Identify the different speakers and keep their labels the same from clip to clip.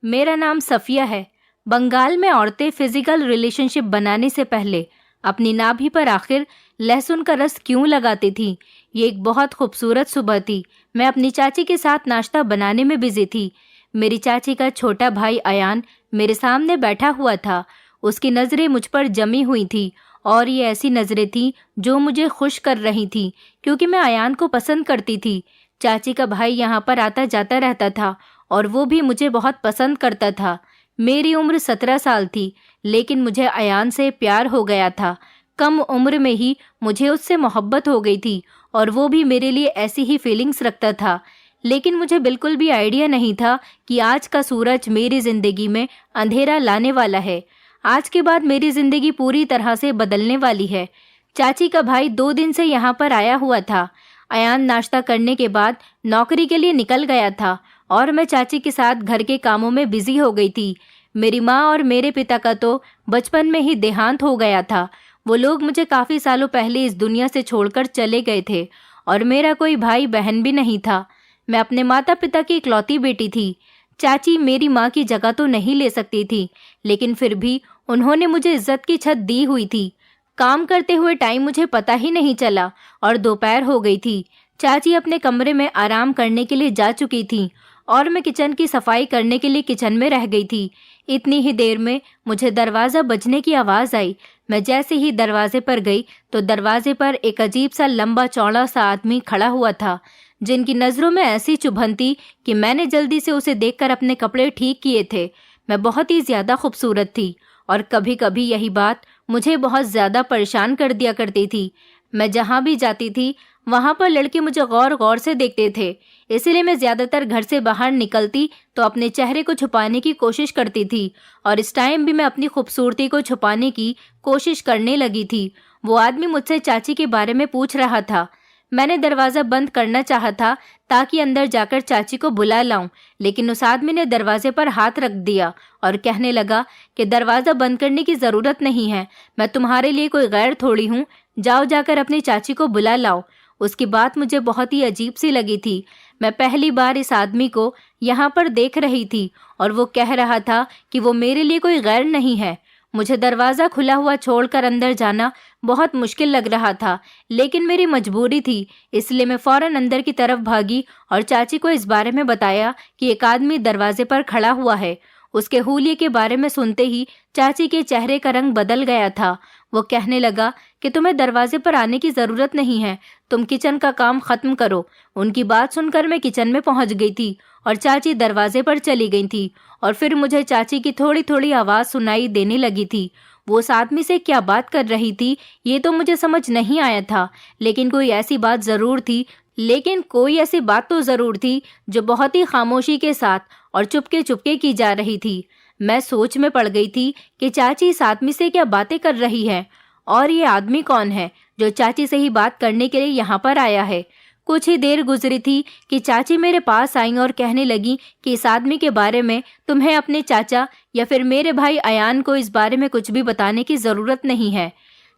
Speaker 1: मेरा नाम सफिया है। बंगाल में औरतें फिजिकल रिलेशनशिप बनाने से पहले अपनी नाभि पर आखिर लहसुन का रस क्यों लगाती थी। ये एक बहुत खूबसूरत सुबह थी। मैं अपनी चाची के साथ नाश्ता बनाने में बिजी थी। मेरी चाची का छोटा भाई अयान मेरे सामने बैठा हुआ था। उसकी नज़रें मुझ पर जमी हुई थी और ये ऐसी नज़रें थी जो मुझे खुश कर रही थी, क्योंकि मैं अयान को पसंद करती थी। चाची का भाई यहाँ पर आता जाता रहता था और वो भी मुझे बहुत पसंद करता था। मेरी उम्र 17 साल थी, लेकिन मुझे अयान से प्यार हो गया था। कम उम्र में ही मुझे उससे मोहब्बत हो गई थी और वो भी मेरे लिए ऐसी ही फीलिंग्स रखता था। लेकिन मुझे बिल्कुल भी आइडिया नहीं था कि आज का सूरज मेरी जिंदगी में अंधेरा लाने वाला है। आज के बाद मेरी जिंदगी पूरी तरह से बदलने वाली है। चाची का भाई 2 दिन से यहाँ पर आया हुआ था। अयान नाश्ता करने के बाद नौकरी के लिए निकल गया था और मैं चाची के साथ घर के कामों में बिजी हो गई थी। मेरी माँ और मेरे पिता का तो बचपन में ही देहांत हो गया था। वो लोग मुझे काफ़ी सालों पहले इस दुनिया से छोड़कर चले गए थे और मेरा कोई भाई बहन भी नहीं था। मैं अपने माता पिता की इकलौती बेटी थी। चाची मेरी माँ की जगह तो नहीं ले सकती थी, लेकिन फिर भी उन्होंने मुझे इज्जत की छत दी हुई थी। काम करते हुए टाइम मुझे पता ही नहीं चला और दोपहर हो गई थी। चाची अपने कमरे में आराम करने के लिए जा चुकी थी और मैं किचन की सफाई करने के लिए किचन में रह गई थी। इतनी ही देर में मुझे दरवाज़ा बजने की आवाज़ आई। मैं जैसे ही दरवाजे पर गई तो दरवाजे पर एक अजीब सा लंबा चौड़ा सा आदमी खड़ा हुआ था, जिनकी नज़रों में ऐसी चुभन थी कि मैंने जल्दी से उसे देखकर अपने कपड़े ठीक किए थे। मैं बहुत ही ज़्यादा खूबसूरत थी और कभी कभी यही बात मुझे बहुत ज़्यादा परेशान कर दिया करती थी। मैं जहाँ भी जाती थी वहाँ पर लड़के मुझे गौर गौर से देखते थे, इसलिए मैं ज़्यादातर घर से बाहर निकलती तो अपने चेहरे को छुपाने की कोशिश करती थी और इस टाइम भी मैं अपनी खूबसूरती को छुपाने की कोशिश करने लगी थी। वो आदमी मुझसे चाची के बारे में पूछ रहा था। मैंने दरवाज़ा बंद करना चाहा था ताकि अंदर जाकर चाची को बुला लाऊं, लेकिन उस आदमी ने दरवाजे पर हाथ रख दिया और कहने लगा कि दरवाज़ा बंद करने की ज़रूरत नहीं है, मैं तुम्हारे लिए कोई गैर थोड़ी हूँ, जाओ जाकर अपनी चाची को बुला लाओ। उसकी बात मुझे बहुत ही अजीब सी लगी थी। मैं पहली बार इस आदमी को यहाँ पर देख रही थी और वो कह रहा था कि वो मेरे लिए कोई गैर नहीं है। मुझे दरवाज़ा खुला हुआ छोड़कर अंदर जाना बहुत मुश्किल लग रहा था, लेकिन मेरी मजबूरी थी, इसलिए मैं फ़ौरन अंदर की तरफ भागी और चाची को इस बारे में बताया कि एक आदमी दरवाजे पर खड़ा हुआ है। उसके हुलिये के बारे में सुनते ही चाची के चेहरे का रंग बदल गया था। वो कहने लगा कि तुम्हें दरवाजे पर आने की ज़रूरत नहीं है, तुम किचन का काम ख़त्म करो। उनकी बात सुनकर मैं किचन में पहुंच गई थी और चाची दरवाजे पर चली गई थी और फिर मुझे चाची की थोड़ी थोड़ी आवाज़ सुनाई देने लगी थी। वो उस आदमी से क्या बात कर रही थी ये तो मुझे समझ नहीं आया था, लेकिन कोई ऐसी बात तो ज़रूर थी जो बहुत ही खामोशी के साथ और चुपके चुपके की जा रही थी। मैं सोच में पड़ गई थी कि चाची इस आदमी से क्या बातें कर रही है और ये आदमी कौन है जो चाची से ही बात करने के लिए यहाँ पर आया है। कुछ ही देर गुजरी थी कि चाची मेरे पास आई और कहने लगी कि इस आदमी के बारे में तुम्हें अपने चाचा या फिर मेरे भाई अयान को इस बारे में कुछ भी बताने की ज़रूरत नहीं है।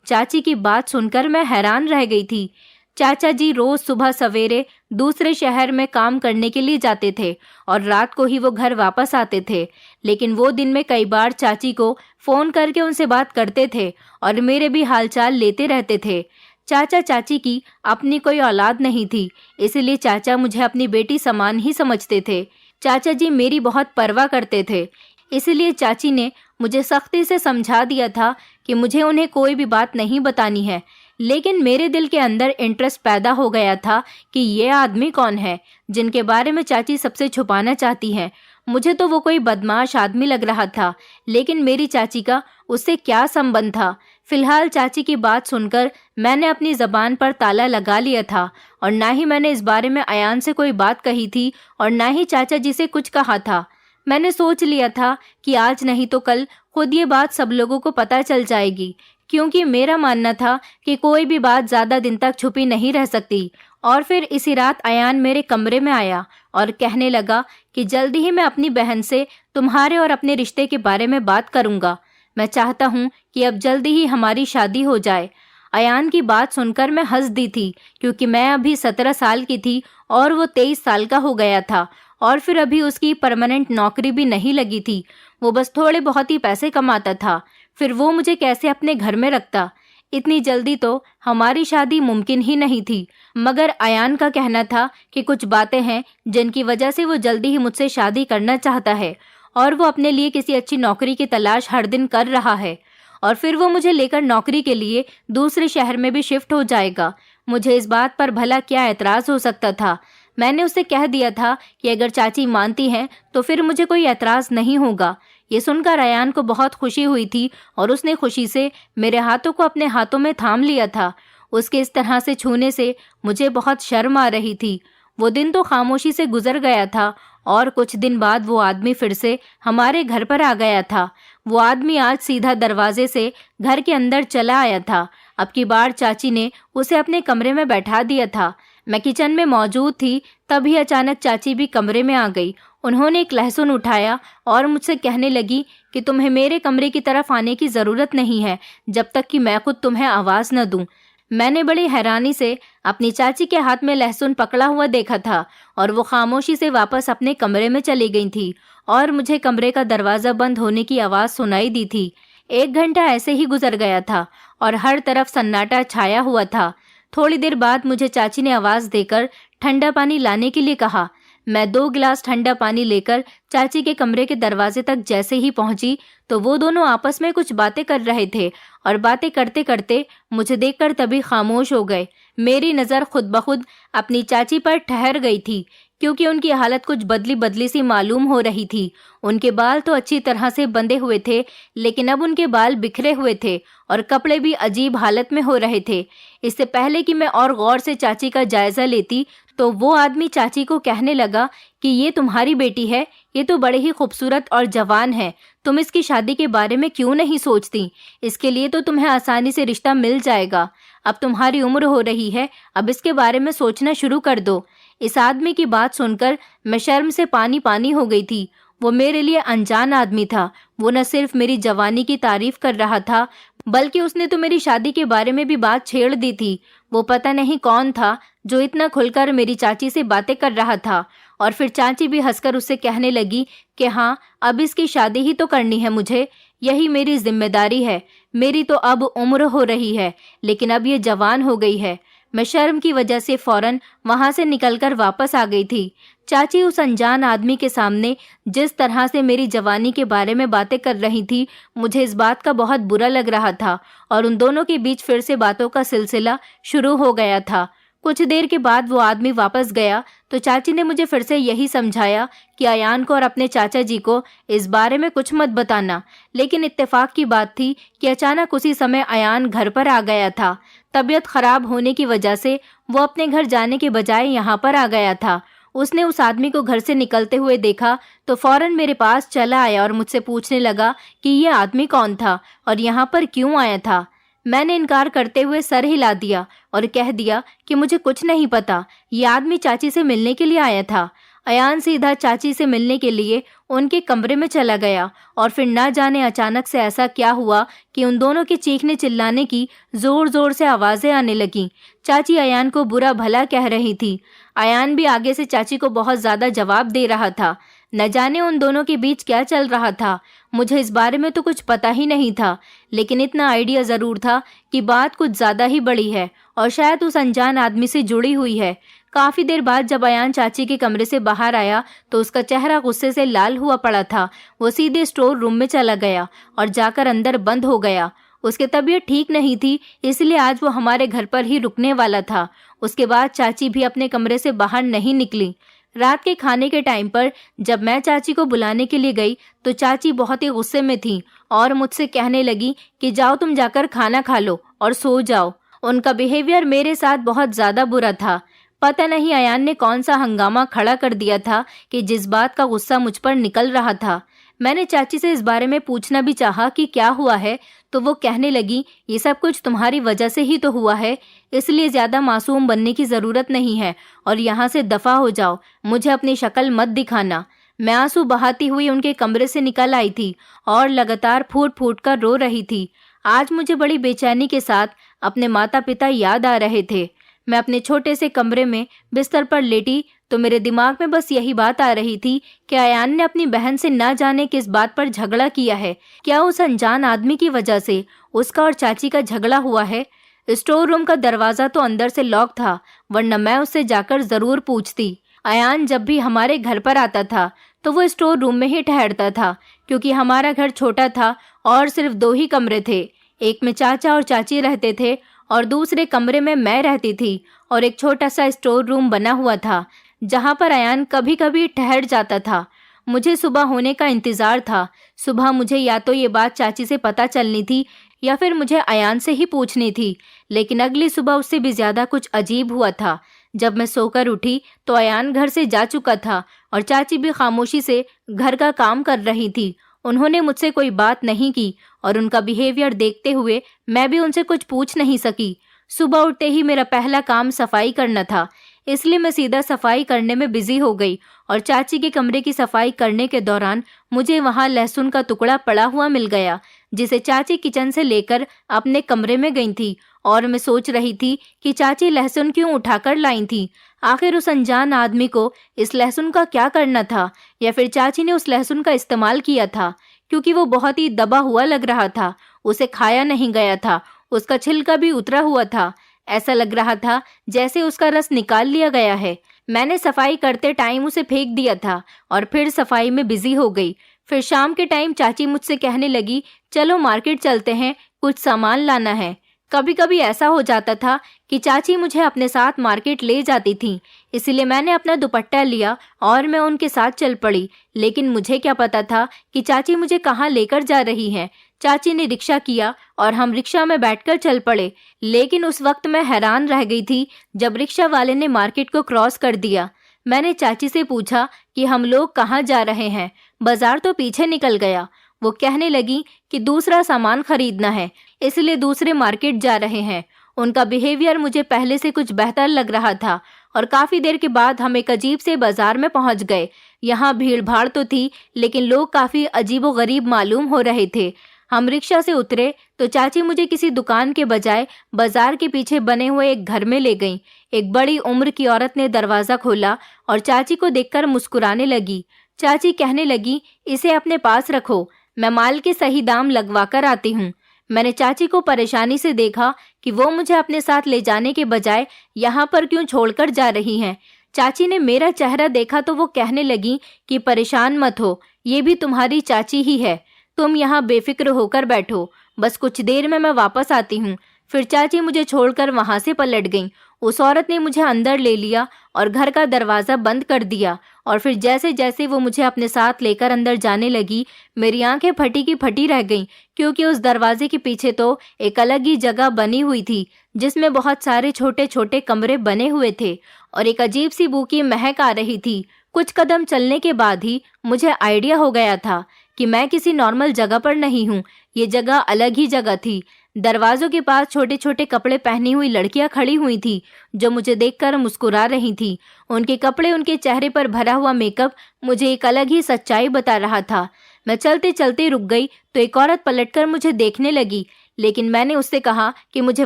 Speaker 1: चाची की बात सुनकर मैं हैरान रह गई थी। चाचा जी रोज सुबह सवेरे दूसरे शहर में काम करने के लिए जाते थे और रात को ही वो घर वापस आते थे, लेकिन वो दिन में कई बार चाची को फ़ोन करके उनसे बात करते थे और मेरे भी हालचाल लेते रहते थे। चाचा चाची की अपनी कोई औलाद नहीं थी, इसलिए चाचा मुझे अपनी बेटी समान ही समझते थे। चाचा जी मेरी बहुत परवाह करते थे, इसलिए चाची ने मुझे सख्ती से समझा दिया था कि मुझे उन्हें कोई भी बात नहीं बतानी है। लेकिन मेरे दिल के अंदर इंटरेस्ट पैदा हो गया था कि ये आदमी कौन है जिनके बारे में चाची सबसे छुपाना चाहती हैं। मुझे तो वो कोई बदमाश आदमी लग रहा था, लेकिन मेरी चाची का उससे क्या संबंध था। फिलहाल चाची की बात सुनकर मैंने अपनी ज़बान पर ताला लगा लिया था और ना ही मैंने इस बारे में अयान से कोई बात कही थी और ना ही चाचा जी से कुछ कहा था। मैंने सोच लिया था कि आज नहीं तो कल खुद ये बात सब लोगों को पता चल जाएगी, क्योंकि मेरा मानना था कि कोई भी बात ज़्यादा दिन तक छुपी नहीं रह सकती। और फिर इसी रात अयान मेरे कमरे में आया और कहने लगा कि जल्दी ही मैं अपनी बहन से तुम्हारे और अपने रिश्ते के बारे में बात करूंगा। मैं चाहता हूं कि अब जल्दी ही हमारी शादी हो जाए। अयान की बात सुनकर मैं हंस दी थी, क्योंकि मैं अभी 17 साल की थी और वो 23 साल का हो गया था और फिर अभी उसकी परमानेंट नौकरी भी नहीं लगी थी, वो बस थोड़े बहुत ही पैसे कमाता था। फिर वो मुझे कैसे अपने घर में रखता? इतनी जल्दी तो हमारी शादी मुमकिन ही नहीं थी, मगर अयान का कहना था कि कुछ बातें हैं जिनकी वजह से वो जल्दी ही मुझसे शादी करना चाहता है और वो अपने लिए किसी अच्छी नौकरी की तलाश हर दिन कर रहा है और फिर वो मुझे लेकर नौकरी के लिए दूसरे शहर में भी शिफ्ट हो जाएगा। मुझे इस बात पर भला क्या एतराज़ हो सकता था? मैंने उसे कह दिया था कि अगर चाची मानती हैं तो फिर मुझे कोई एतराज़ नहीं होगा। ये सुनकर अयान को बहुत खुशी हुई थी और उसने खुशी से मेरे हाथों को अपने हाथों में थाम लिया था। उसके इस तरह से छूने से मुझे बहुत शर्म आ रही थी। वो दिन तो खामोशी से गुजर गया था और कुछ दिन बाद वो आदमी फिर से हमारे घर पर आ गया था। वो आदमी आज सीधा दरवाजे से घर के अंदर चला आया था। अब की बार चाची ने उसे अपने कमरे में बैठा दिया था। मैं किचन में मौजूद थी, तभी अचानक चाची भी कमरे में आ गई। उन्होंने एक लहसुन उठाया और मुझसे कहने लगी कि तुम्हें मेरे कमरे की तरफ आने की ज़रूरत नहीं है जब तक कि मैं खुद तुम्हें आवाज़ न दूं। मैंने बड़ी हैरानी से अपनी चाची के हाथ में लहसुन पकड़ा हुआ देखा था और वो खामोशी से वापस अपने कमरे में चली गई थी और मुझे कमरे का दरवाज़ा बंद होने की आवाज़ सुनाई दी थी। 1 घंटा ऐसे ही गुजर गया था और हर तरफ सन्नाटा छाया हुआ था। थोड़ी देर बाद मुझे चाची ने आवाज़ देकर ठंडा पानी लाने के लिए कहा। मैं 2 गिलास ठंडा पानी लेकर चाची के कमरे के दरवाजे तक जैसे ही पहुंची तो वो दोनों आपस में कुछ बातें कर रहे थे और बातें करते करते मुझे देखकर तभी खामोश हो गए। मेरी नज़र खुद ब खुद अपनी चाची पर ठहर गई थी क्योंकि उनकी हालत कुछ बदली बदली सी मालूम हो रही थी। उनके बाल तो अच्छी तरह से बंधे हुए थे, लेकिन अब उनके बाल बिखरे हुए थे और कपड़े भी अजीब हालत में हो रहे थे। इससे पहले कि मैं और गौर से चाची का जायजा लेती तो वो आदमी चाची को कहने लगा कि ये तुम्हारी बेटी है, ये तो बड़े ही खूबसूरत और जवान है, तुम इसकी शादी के बारे में क्यों नहीं सोचती? इसके लिए तो तुम्हें आसानी से रिश्ता मिल जाएगा। अब तुम्हारी उम्र हो रही है, अब इसके बारे में सोचना शुरू कर दो। इस आदमी की बात सुनकर मैं शर्म से पानी पानी हो गई थी। वो मेरे लिए अनजान आदमी था। वो न सिर्फ मेरी जवानी की तारीफ कर रहा था, बल्कि उसने तो मेरी शादी के बारे में भी बात छेड़ दी थी। वो पता नहीं कौन था जो इतना खुलकर मेरी चाची से बातें कर रहा था। और फिर चाची भी हंसकर उससे कहने लगी कि हाँ, अब इसकी शादी ही तो करनी है मुझे, यही मेरी जिम्मेदारी है। मेरी तो अब उम्र हो रही है, लेकिन अब ये जवान हो गई है। मैं शर्म की वजह से फौरन वहां से निकलकर वापस आ गई थी। चाची उस अनजान आदमी के सामने जिस तरह से मेरी जवानी के बारे में बातें कर रही थी, मुझे इस बात का बहुत बुरा लग रहा था और उन दोनों के बीच फिर से बातों का सिलसिला शुरू हो गया था। कुछ देर के बाद वो आदमी वापस गया तो चाची ने मुझे फिर से यही समझाया कि अयान को और अपने चाचा जी को इस बारे में कुछ मत बताना। लेकिन इत्तेफाक की बात थी कि अचानक उसी समय अयान घर पर आ गया था। तबीयत खराब होने की वजह से वो अपने घर जाने के बजाय यहाँ पर आ गया था। उसने उस आदमी को घर से निकलते हुए देखा तो फौरन मेरे पास चला आया और मुझसे पूछने लगा कि ये आदमी कौन था और यहाँ पर क्यों आया था। मैंने इनकार करते हुए सर हिला दिया और कह दिया कि मुझे कुछ नहीं पता, ये आदमी चाची से मिलने के लिए आया था। अयान सीधा चाची से मिलने के लिए उनके कमरे में चला गया और फिर ना जाने अचानक से ऐसा क्या हुआ कि उन दोनों के चीखने चिल्लाने की जोर जोर से आवाज़ें आने लगीं। चाची अयान को बुरा भला कह रही थी। अयान भी आगे से चाची को बहुत ज़्यादा जवाब दे रहा था। न जाने उन दोनों के बीच क्या चल रहा था। मुझे इस बारे में तो कुछ पता ही नहीं था, लेकिन इतना आइडिया ज़रूर था कि बात कुछ ज़्यादा ही बड़ी है और शायद उस अनजान आदमी से जुड़ी हुई है। काफ़ी देर बाद जब अयान चाची के कमरे से बाहर आया तो उसका चेहरा गुस्से से लाल हुआ पड़ा था। वो सीधे स्टोर रूम में चला गया और जाकर अंदर बंद हो गया। उसकी तबीयत ठीक नहीं थी, इसलिए आज वो हमारे घर पर ही रुकने वाला था। उसके बाद चाची भी अपने कमरे से बाहर नहीं निकली। रात के खाने के टाइम पर जब मैं चाची को बुलाने के लिए गई तो चाची बहुत ही गुस्से में थी और मुझसे कहने लगी कि जाओ तुम जाकर खाना खा लो और सो जाओ। उनका बिहेवियर मेरे साथ बहुत ज़्यादा बुरा था। पता नहीं अयान ने कौन सा हंगामा खड़ा कर दिया था कि जिस बात का गुस्सा मुझ पर निकल रहा था। मैंने चाची से इस बारे में पूछना भी चाहा कि क्या हुआ है, तो वो कहने लगी ये सब कुछ तुम्हारी वजह से ही तो हुआ है, इसलिए ज़्यादा मासूम बनने की ज़रूरत नहीं है और यहाँ से दफ़ा हो जाओ, मुझे अपनी शक्ल मत दिखाना। मैं आंसू बहाती हुई उनके कमरे से निकल आई थी और लगातार फूट फूट कर रो रही थी। आज मुझे बड़ी बेचैनी के साथ अपने माता पिता याद आ रहे थे। मैं अपने छोटे से कमरे में बिस्तर पर लेटी तो मेरे दिमाग में बस यही बात आ रही थी कि अयान ने अपनी बहन से ना जाने किस बात पर झगड़ा किया है। क्या उस अनजान आदमी की वजह से उसका और चाची का झगड़ा हुआ है? स्टोर रूम का दरवाजा तो अंदर से लॉक था, वरना मैं उससे जाकर जरूर पूछती। अयान जब भी हमारे घर पर आता था तो वो स्टोर रूम में ही ठहरता था, क्योंकि हमारा घर छोटा था और सिर्फ 2 ही कमरे थे। एक में चाचा और चाची रहते थे और दूसरे कमरे में मैं रहती थी, और एक छोटा सा स्टोर रूम बना हुआ था जहां पर अयान कभी कभी ठहर जाता था। मुझे सुबह होने का इंतजार था। सुबह मुझे या तो ये बात चाची से पता चलनी थी या फिर मुझे अयान से ही पूछनी थी, लेकिन अगली सुबह उससे भी ज्यादा कुछ अजीब हुआ था। जब मैं सोकर उठी तो अयान घर से जा चुका था और चाची भी खामोशी से घर का काम कर रही थी। उन्होंने मुझसे कोई बात नहीं की और उनका बिहेवियर देखते हुए मैं भी उनसे कुछ पूछ नहीं सकी। सुबह उठते ही मेरा पहला काम सफाई करना था, इसलिए मैं सीधा सफाई करने में बिजी हो गई और चाची के कमरे की सफाई करने के दौरान मुझे वहां लहसुन का टुकड़ा पड़ा हुआ मिल गया, जिसे चाची किचन से लेकर अपने कमरे में गई थी। और मैं सोच रही थी कि चाची लहसुन क्यों उठाकर लाई थी। आखिर उस अनजान आदमी को इस लहसुन का क्या करना था, या फिर चाची ने उस लहसुन का इस्तेमाल किया था? क्योंकि वो बहुत ही दबा हुआ लग रहा था, उसे खाया नहीं गया था, उसका छिलका भी उतरा हुआ था। ऐसा लग रहा था जैसे उसका रस निकाल लिया गया है। मैंने सफाई करते टाइम उसे फेंक दिया था और फिर सफाई में बिजी हो गई। फिर शाम के टाइम चाची मुझसे कहने लगी, चलो मार्केट चलते हैं, कुछ सामान लाना है। कभी कभी ऐसा हो जाता था कि चाची मुझे अपने साथ मार्केट ले जाती थी, इसलिए मैंने अपना दुपट्टा लिया और मैं उनके साथ चल पड़ी। लेकिन मुझे क्या पता था कि चाची मुझे कहाँ लेकर जा रही हैं। चाची ने रिक्शा किया और हम रिक्शा में बैठकर चल पड़े। लेकिन उस वक्त मैं हैरान रह गई थी जब रिक्शा वाले ने मार्केट को क्रॉस कर दिया। मैंने चाची से पूछा कि हम लोग कहाँ जा रहे हैं। बाजार तो पीछे निकल गया। वो कहने लगी कि दूसरा सामान खरीदना है, इसलिए दूसरे मार्केट जा रहे हैं। उनका बिहेवियर मुझे पहले से कुछ बेहतर लग रहा था और काफी देर के बाद हम एक अजीब से बाजार में पहुंच गए। यहाँ भीड़ भाड़ तो थी, लेकिन लोग काफी अजीबोगरीब मालूम हो रहे थे। हम रिक्शा से उतरे तो चाची मुझे किसी दुकान के बजाय बाजार के पीछे बने हुए एक घर में ले गई। एक बड़ी उम्र की औरत ने दरवाजा खोला और चाची को देखकर मुस्कुराने लगी। चाची कहने लगी, इसे अपने पास रखो, मैं माल के सही दाम लगवा कर आती हूँ। मैंने चाची को परेशानी से देखा कि वो मुझे अपने साथ ले जाने के बजाय यहाँ पर क्यों छोड़कर जा रही हैं। चाची ने मेरा चेहरा देखा तो वो कहने लगी कि परेशान मत हो, ये भी तुम्हारी चाची ही है, तुम यहाँ बेफिक्र होकर बैठो, बस कुछ देर में मैं वापस आती हूँ। फिर चाची मुझे छोड़कर वहां से पलट गईं। उस औरत ने मुझे अंदर ले लिया और घर का दरवाजा बंद कर दिया। और फिर जैसे जैसे वो मुझे अपने साथ लेकर अंदर जाने लगी, मेरी आंखें फटी की फटी रह गईं, क्योंकि उस दरवाजे के पीछे तो एक अलग ही जगह बनी हुई थी जिसमें बहुत सारे छोटे छोटे कमरे बने हुए थे और एक अजीब सी बू की महक आ रही थी। कुछ कदम चलने के बाद ही मुझे आइडिया हो गया था कि मैं किसी नॉर्मल जगह पर नहीं हूँ, ये जगह अलग ही जगह थी। दरवाजों के पास छोटे छोटे कपड़े पहनी हुई लड़कियां खड़ी हुई थी जो मुझे देखकर मुस्कुरा रही थी। उनके कपड़े, उनके चेहरे पर भरा हुआ मेकअप मुझे एक अलग ही सच्चाई बता रहा था। मैं चलते चलते रुक गई तो एक औरत पलटकर मुझे देखने लगी, लेकिन मैंने उससे कहा कि मुझे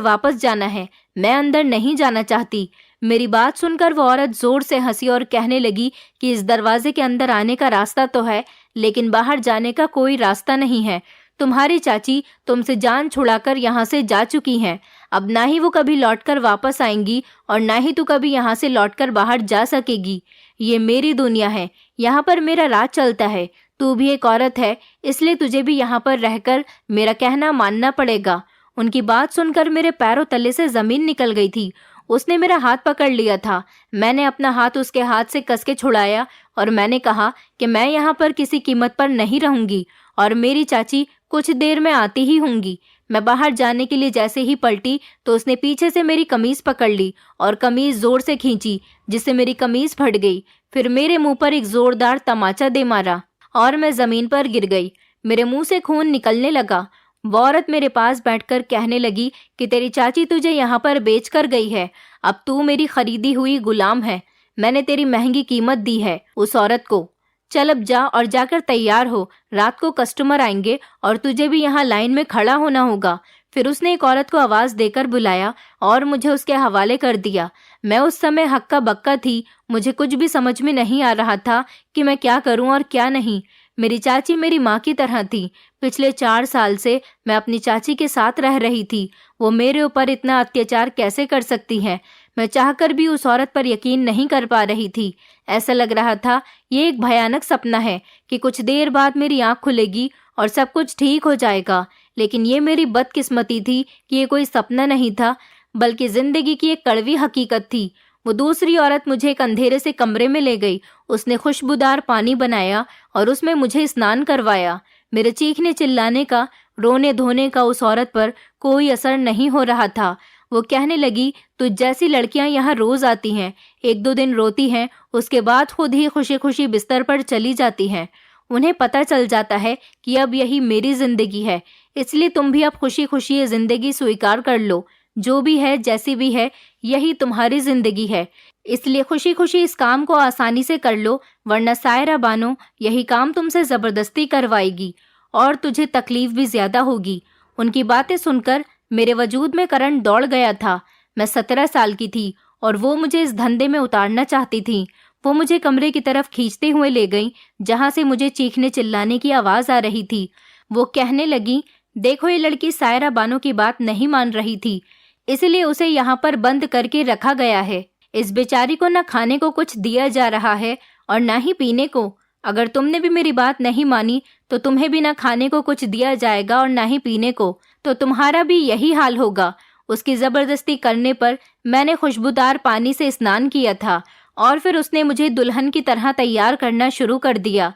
Speaker 1: वापस जाना है, मैं अंदर नहीं जाना चाहती। मेरी बात सुनकर वो औरत जोर से हंसी और कहने लगी कि इस दरवाजे के अंदर आने का रास्ता तो है, लेकिन बाहर जाने का कोई रास्ता नहीं है। तुम्हारी चाची तुमसे जान छुड़ाकर यहाँ से जा चुकी हैं। अब ना ही वो कभी लौटकर वापस आएंगी और ना ही तू कभी यहाँ से लौटकर बाहर जा सकेगी। ये मेरी दुनिया है, यहाँ पर मेरा राज चलता है। तू भी एक औरत है, इसलिए तुझे भी यहाँ पर रहकर मेरा कहना मानना पड़ेगा। उनकी बात सुनकर मेरे पैरों तले से जमीन निकल गई थी। उसने मेरा हाथ पकड़ लिया था। मैंने अपना हाथ उसके हाथ से कस के छुड़ाया और मैंने कहा कि मैं यहाँ पर किसी कीमत पर नहीं रहूंगी और मेरी चाची कुछ देर में आती ही होंगी। मैं बाहर जाने के लिए जैसे ही पलटी तो उसने पीछे से मेरी कमीज पकड़ ली और कमीज जोर से खींची, जिससे मेरी कमीज फट गई। फिर मेरे मुंह पर एक जोरदार तमाचा दे मारा और मैं जमीन पर गिर गई। मेरे मुंह से खून निकलने लगा। वो औरत मेरे पास बैठकर कहने लगी कि तेरी चाची तुझे यहाँ पर बेच कर गई है, अब तू मेरी खरीदी हुई गुलाम है। मैंने तेरी महंगी कीमत दी है उस औरत को। चल अब जा और जाकर तैयार हो, रात को कस्टमर आएंगे और तुझे भी यहाँ लाइन में खड़ा होना होगा। फिर उसने एक औरत को आवाज़ देकर बुलाया और मुझे उसके हवाले कर दिया। मैं उस समय हक्का बक्का थी, मुझे कुछ भी समझ में नहीं आ रहा था कि मैं क्या करूं और क्या नहीं। मेरी चाची मेरी माँ की तरह थी। पिछले 4 साल से मैं अपनी चाची के साथ रह रही थी। वो मेरे ऊपर इतना अत्याचार कैसे कर सकती है? मैं चाहकर भी उस औरत पर यकीन नहीं कर पा रही थी। ऐसा लग रहा था ये एक भयानक सपना है कि कुछ देर बाद मेरी आंख खुलेगी और सब कुछ ठीक हो जाएगा। लेकिन ये मेरी बदकिस्मती थी कि ये कोई सपना नहीं था, बल्कि जिंदगी की एक कड़वी हकीकत थी। वो दूसरी औरत मुझे एक अंधेरे से कमरे में ले गई। उसने खुशबूदार पानी बनाया और उसमें मुझे स्नान करवाया। मेरे चीखने चिल्लाने का, रोने धोने का उस औरत पर कोई असर नहीं हो रहा था। वो कहने लगी, तुझ जैसी लड़कियां यहाँ रोज आती हैं, 1-2 दिन रोती हैं, उसके बाद खुद ही खुशी खुशी बिस्तर पर चली जाती हैं। उन्हें पता चल जाता है कि अब यही मेरी जिंदगी है, इसलिए तुम भी अब खुशी खुशी ये जिंदगी स्वीकार कर लो। जो भी है, जैसी भी है, यही तुम्हारी जिंदगी है, इसलिए खुशी खुशी इस काम को आसानी से कर लो, वरना सायरा बानो यही काम तुमसे जबरदस्ती करवाएगी और तुझे तकलीफ भी ज्यादा होगी। उनकी बातें सुनकर मेरे वजूद में करंट दौड़ गया था। मैं 17 साल की थी और वो मुझे इस धंधे में उतारना चाहती थी। वो मुझे कमरे की तरफ खींचते हुए ले गई, जहां से मुझे चीखने चिल्लाने की आवाज आ रही थी। वो कहने लगी, देखो ये लड़की सायरा बानो की बात नहीं मान रही थी, इसलिए उसे यहाँ पर बंद करके रखा गया है। इस बेचारी को न खाने को कुछ दिया जा रहा है और न ही पीने को। अगर तुमने भी मेरी बात नहीं मानी तो तुम्हें भी न खाने को कुछ दिया जाएगा और न ही पीने को, तो तुम्हारा भी यही हाल होगा। उसकी जबरदस्ती करने पर मैंने खुशबूदार पानी से स्नान किया था और फिर उसने मुझे दुल्हन की तरह तैयार करना शुरू कर दिया।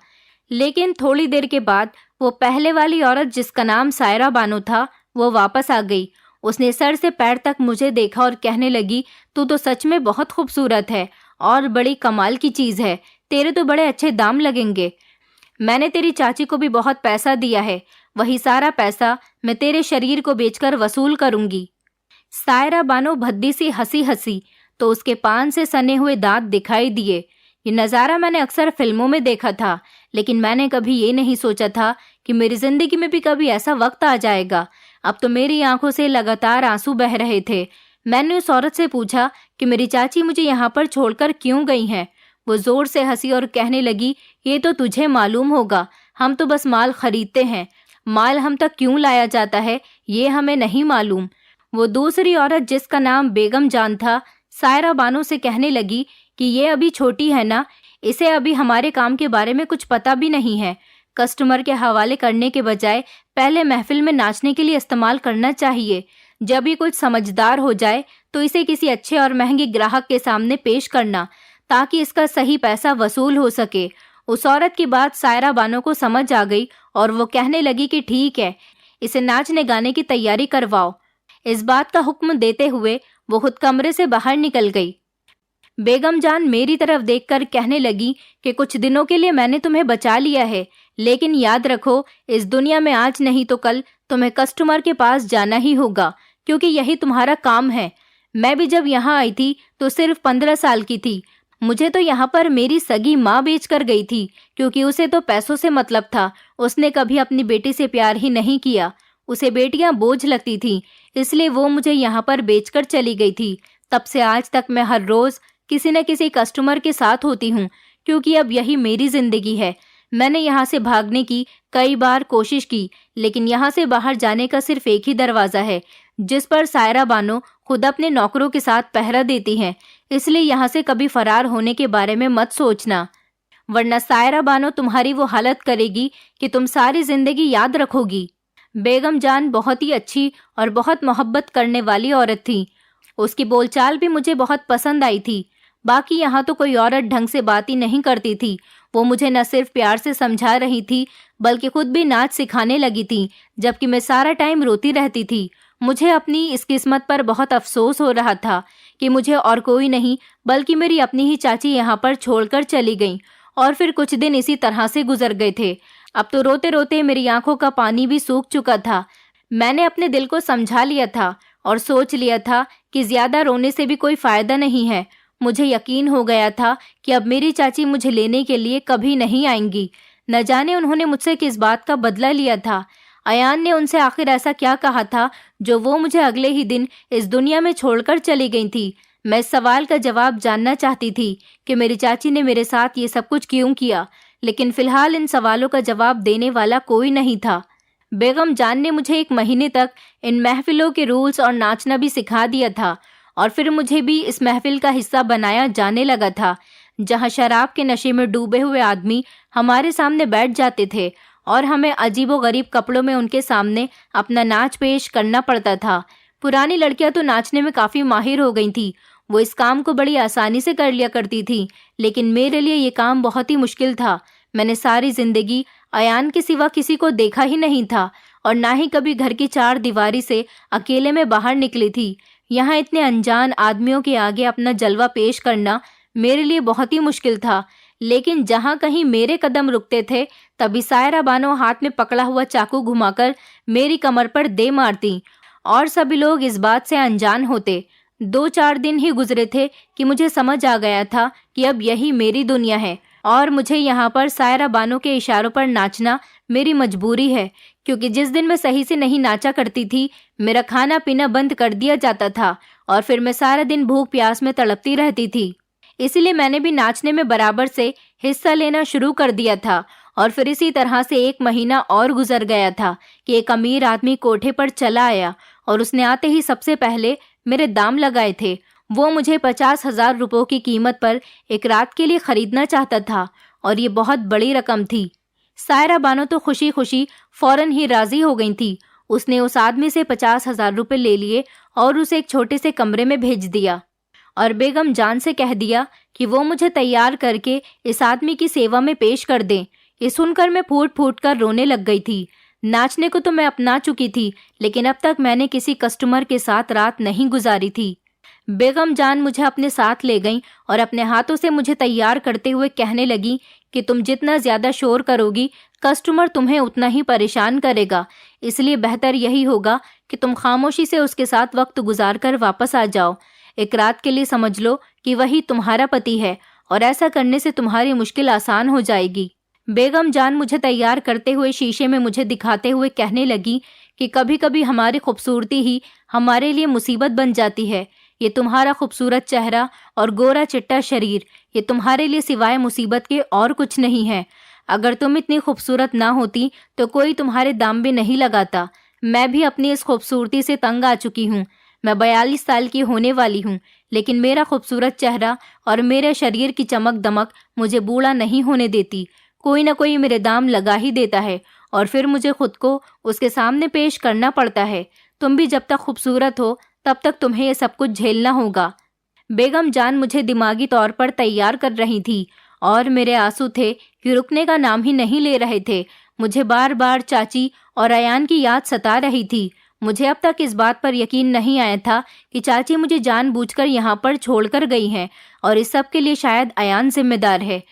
Speaker 1: लेकिन थोड़ी देर के बाद वो पहले वाली औरत, जिसका नाम सायरा बानो था, वो वापस आ गई। उसने सर से पैर तक मुझे देखा और कहने लगी, तू तो सच में बहुत खूबसूरत है और बड़ी कमाल की चीज है, तेरे तो बड़े अच्छे दाम लगेंगे। मैंने तेरी चाची को भी बहुत पैसा दिया है, वही सारा पैसा मैं तेरे शरीर को बेचकर वसूल करूंगी। सायरा बानो भद्दी सी हंसी हंसी तो उसके पान से सने हुए दांत दिखाई दिए। ये नज़ारा मैंने अक्सर फिल्मों में देखा था, लेकिन मैंने कभी ये नहीं सोचा था कि मेरी जिंदगी में भी कभी ऐसा वक्त आ जाएगा। अब तो मेरी आंखों से लगातार आंसू बह रहे थे। मैंने उस औरत से पूछा कि मेरी चाची मुझे यहाँ पर छोड़कर क्यों गई हैं। वो जोर से हंसी और कहने लगी, ये तो तुझे मालूम होगा, हम तो बस माल खरीदते हैं, माल हम तक क्यों लाया जाता है ये हमें नहीं मालूम। वो दूसरी औरत, जिसका नाम बेगम जान था, सायरा बानो से कहने लगी कि ये अभी छोटी है ना, इसे अभी हमारे काम के बारे में कुछ पता भी नहीं है। कस्टमर के हवाले करने के बजाय पहले महफिल में नाचने के लिए इस्तेमाल करना चाहिए। जब ये कुछ समझदार हो जाए तो इसे किसी अच्छे और महंगे ग्राहक के सामने पेश करना, ताकि इसका सही पैसा वसूल हो सके। उस औरत की बात सायरा बानो को समझ आ गई और वो कहने लगी कि ठीक है, इसे नाचने गाने की तैयारी करवाओ। इस बात का हुक्म देते हुए वो खुद कमरे से बाहर निकल गई। बेगम जान मेरी तरफ देखकर कहने लगी कि कुछ दिनों के लिए मैंने तुम्हें बचा लिया है, लेकिन याद रखो, इस दुनिया में आज नहीं तो कल तुम्हें कस्टमर के पास जाना ही होगा, क्योंकि यही तुम्हारा काम है। मैं भी जब यहाँ आई थी तो सिर्फ 15 साल की थी। मुझे तो यहाँ पर मेरी सगी माँ बेच कर गई थी, क्योंकि उसे तो पैसों से मतलब था। उसने कभी अपनी बेटी से प्यार ही नहीं किया, उसे बेटियां बोझ लगती थी, इसलिए वो मुझे यहाँ पर बेचकर चली गई थी। तब से आज तक मैं हर रोज किसी न किसी कस्टमर के साथ होती हूँ, क्योंकि अब यही मेरी जिंदगी है। मैंने यहाँ से भागने की कई बार कोशिश की, लेकिन यहाँ से बाहर जाने का सिर्फ एक ही दरवाजा है, जिस पर सायरा बानो खुद अपने नौकरों के साथ पहरा देती हैं। इसलिए यहाँ से कभी फरार होने के बारे में मत सोचना, वरना सायरा बानो तुम्हारी वो हालत करेगी कि तुम सारी जिंदगी याद रखोगी। बेगम जान बहुत ही अच्छी और बहुत मोहब्बत करने वाली औरत थी। उसकी बोलचाल भी मुझे बहुत पसंद आई थी। बाकी यहाँ तो कोई औरत ढंग से बात ही नहीं करती थी। वो मुझे न सिर्फ प्यार से समझा रही थी, बल्कि खुद भी नाच सिखाने लगी थी, जबकि मैं सारा टाइम रोती रहती थी। मुझे अपनी इस किस्मत पर बहुत अफसोस हो रहा था कि मुझे और कोई नहीं बल्कि मेरी अपनी ही चाची यहाँ पर छोड़कर चली गई, और फिर कुछ दिन इसी तरह से गुजर गए थे। अब तो रोते रोते मेरी आंखों का पानी भी सूख चुका था। मैंने अपने दिल को समझा लिया था और सोच लिया था कि ज्यादा रोने से भी कोई फायदा नहीं है। मुझे यकीन हो गया था कि अब मेरी चाची मुझे लेने के लिए कभी नहीं आएंगी। न जाने उन्होंने मुझसे किस बात का बदला लिया था। अयान ने उनसे आखिर ऐसा क्या कहा था जो वो मुझे अगले ही दिन इस दुनिया में छोड़कर चली गई थी। मैं इस सवाल का जवाब जानना चाहती थी कि मेरी चाची ने मेरे साथ ये सब कुछ क्यों किया, लेकिन फिलहाल इन सवालों का जवाब देने वाला कोई नहीं था। बेगम जान ने मुझे 1 महीने तक इन महफिलों के रूल्स और नाचना भी सिखा दिया था और फिर मुझे भी इस महफिल का हिस्सा बनाया जाने लगा था, जहां शराब के नशे में डूबे हुए आदमी हमारे सामने बैठ जाते थे और हमें अजीबोगरीब कपड़ों में उनके सामने अपना नाच पेश करना पड़ता था। पुरानी लड़कियां तो नाचने में काफ़ी माहिर हो गई थी, वो इस काम को बड़ी आसानी से कर लिया करती थी, लेकिन मेरे लिए ये काम बहुत ही मुश्किल था। मैंने सारी जिंदगी अयान के सिवा किसी को देखा ही नहीं था और ना ही कभी घर की 4 दीवारी से अकेले में बाहर निकली थी। यहाँ इतने अनजान आदमियों के आगे अपना जलवा पेश करना मेरे लिए बहुत ही मुश्किल था, लेकिन जहाँ कहीं मेरे कदम रुकते थे तभी सायरा बानो हाथ में पकड़ा हुआ चाकू घुमाकर मेरी कमर पर दे मारती और सभी लोग इस बात से अनजान होते। 2-4 दिन ही गुजरे थे कि मुझे समझ आ गया था कि अब यही मेरी दुनिया है और मुझे यहाँ पर सायरा बानो के इशारों पर नाचना मेरी मजबूरी है, क्योंकि जिस दिन मैं सही से नहीं नाचा करती थी मेरा खाना पीना बंद कर दिया जाता था और फिर मैं सारा दिन भूख प्यास में तड़पती रहती थी। इसलिए मैंने भी नाचने में बराबर से हिस्सा लेना शुरू कर दिया था और फिर इसी तरह से 1 महीना और गुजर गया था कि एक अमीर आदमी कोठे पर चला आया और उसने आते ही सबसे पहले मेरे दाम लगाए थे। वो मुझे 50,000 रुपयों की कीमत पर एक रात के लिए खरीदना चाहता था और ये बहुत बड़ी रकम थी। सायरा बानो तो खुशी खुशी फौरन ही राजी हो गई थी। उसने उस आदमी से 50,000 रुपये ले लिए और उसे एक छोटे से कमरे में भेज दिया और बेगम जान से कह दिया कि वो मुझे तैयार करके इस आदमी की सेवा में पेश कर दें। ये सुनकर मैं फूट फूट कर रोने लग गई थी। नाचने को तो मैं अपना चुकी थी, लेकिन अब तक मैंने किसी कस्टमर के साथ रात नहीं गुजारी थी। बेगम जान मुझे अपने साथ ले गईं और अपने हाथों से मुझे तैयार करते हुए कहने लगी कि तुम जितना ज्यादा शोर करोगी कस्टमर तुम्हें उतना ही परेशान करेगा, इसलिए बेहतर यही होगा कि तुम खामोशी से उसके साथ वक्त गुजार कर वापस आ जाओ। एक रात के लिए समझ लो कि वही तुम्हारा पति है और ऐसा करने से तुम्हारी मुश्किल आसान हो जाएगी। बेगम जान मुझे तैयार करते हुए शीशे में मुझे दिखाते हुए कहने लगी कि कभी कभी हमारी खूबसूरती ही हमारे लिए मुसीबत बन जाती है। ये तुम्हारा खूबसूरत चेहरा और गोरा चिट्टा शरीर, ये तुम्हारे लिए सिवाय मुसीबत के और कुछ नहीं है। अगर तुम इतनी खूबसूरत ना होती तो कोई तुम्हारे दाम भी नहीं लगाता। मैं भी अपनी इस खूबसूरती से तंग आ चुकी हूँ। मैं 42 साल की होने वाली हूँ, लेकिन मेरा खूबसूरत चेहरा और मेरे शरीर की चमक दमक मुझे बूढ़ा नहीं होने देती। कोई ना कोई मेरे दाम लगा ही देता है और फिर मुझे खुद को उसके सामने पेश करना पड़ता है। तुम भी जब तक खूबसूरत हो तब तक तुम्हें ये सब कुछ झेलना होगा। बेगम जान मुझे दिमागी तौर पर तैयार कर रही थी और मेरे आंसू थे कि रुकने का नाम ही नहीं ले रहे थे। मुझे बार बार चाची और अयान की याद सता रही थी। मुझे अब तक इस बात पर यकीन नहीं आया था कि चाची मुझे जानबूझकर यहाँ पर छोड़कर गई हैं और इस सब के लिए शायद अयान जिम्मेदार है।